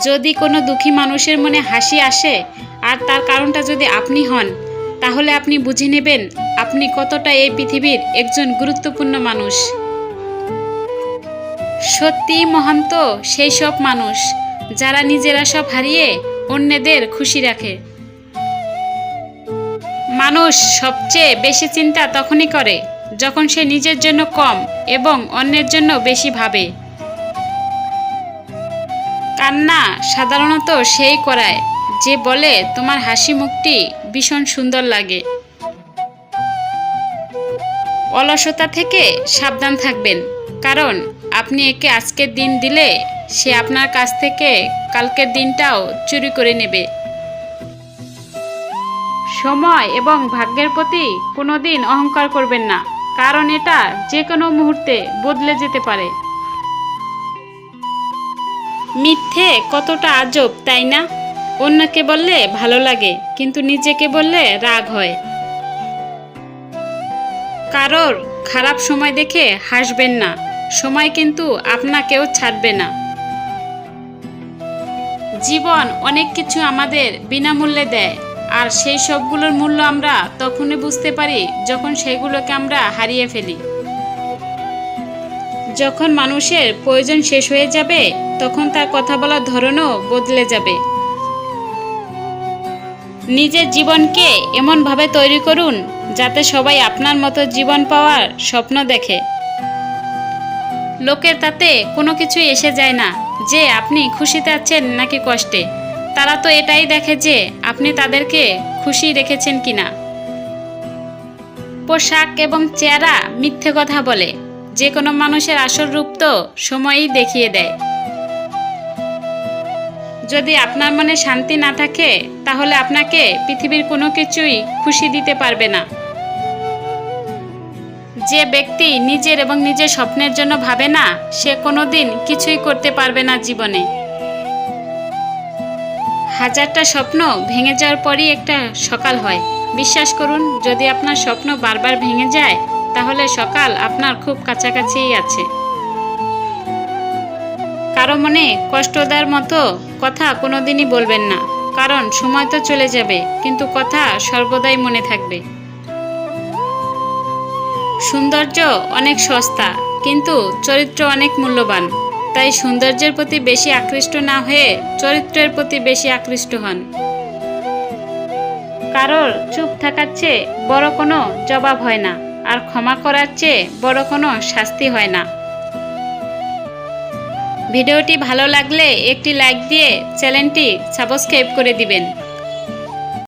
যদি কোনো দুঃখী মানুষের মনে হাসি আসে আর তার কারণটা যদি আপনি হন, তাহলে আপনি বুঝে নেবেন আপনি কতটা এই পৃথিবীর একজন গুরুত্বপূর্ণ মানুষ। সত্যিই মহান তো সেই সব মানুষ যারা নিজেরা সব হারিয়ে অন্যদের খুশি রাখে। মানুষ সবচেয়ে বেশি চিন্তা তখনই করে যখন সে নিজের জন্য কম এবং অন্যের জন্য বেশি ভাবে। কান্না সাধারণত সেই করায় যে বলে তোমার হাসি মুখটি ভীষণ সুন্দর লাগে। অলসতা থেকে সাবধান থাকবেন, কারণ আপনি একে আজকের দিন দিলে সে আপনার কাছ থেকে কালকের দিনটাও চুরি করে নেবে। সময় এবং ভাগ্যের প্রতি কোনোদিন অহংকার করবেন না, কারণ এটা যে কোনো মুহূর্তে বদলে যেতে পারে। মিথ্যে কতটা আজব, তাই না? অন্যকে বললে ভালো লাগে, কিন্তু নিজেকে বললে রাগ হয়। কারোর খারাপ সময় দেখে হাসবেন না, সময় কিন্তু আপনাকেও ছাড়বে না। জীবন অনেক কিছু আমাদের বিনামূল্যে দেয়, আর সেই সবগুলোর মূল্য আমরা তখনই বুঝতে পারি যখন সেগুলোকে আমরা হারিয়ে ফেলি। যখন মানুষের প্রয়োজন শেষ হয়ে যাবে, তখন তার কথা বলার ধরনও বদলে যাবে। নিজের জীবনকে এমনভাবে তৈরি করুন যাতে সবাই আপনার মতো জীবন পাওয়ার স্বপ্ন দেখে। লোকের তাতে কোনো কিছুই এসে যায় না যে আপনি খুশিতে আছেন নাকি কষ্টে। তারা তো এটাই দেখে যে আপনি তাদেরকে খুশি রেখেছেন কিনা। পোশাক এবং চেহারা মিথ্যে কথা বলে, যে কোনো মানুষের আসল রূপ তো সময়ই দেখিয়ে দেয়। যদি আপনার মনে শান্তি না থাকে, তাহলে আপনাকে পৃথিবীর কোনো কিছুই খুশি দিতে পারবে না। যে ব্যক্তি নিজের এবং নিজের স্বপ্নের জন্য ভাবে না, সে কোনোদিন কিছুই করতে পারবে না জীবনে। হাজারটা স্বপ্ন ভেঙে যাওয়ার পরই একটা সকাল হয়। বিশ্বাস করুন, যদি আপনার স্বপ্ন বারবার ভেঙে যায়, তাহলে সকাল আপনার খুব কাছাকাছিই আছে। কারো মনে কষ্ট দেওয়ার মতো কথা কোনোদিনই বলবেন না, কারণ সময় তো চলে যাবে, কিন্তু কথা সর্বদাই মনে থাকবে। সৌন্দর্য অনেক সস্তা, কিন্তু চরিত্র অনেক মূল্যবান। তাই সৌন্দর্যের প্রতি বেশি আকৃষ্ট না হয়ে চরিত্রের প্রতি বেশি আকৃষ্ট হন। কারোর চুপ থাকার চেয়ে বড় কোনো জবাব হয় না, আর ক্ষমা করার চেয়ে বড় কোনো শাস্তি হয় না। ভিডিওটি ভালো লাগলে একটি লাইক দিয়ে চ্যানেলটি সাবস্ক্রাইব করে দিবেন।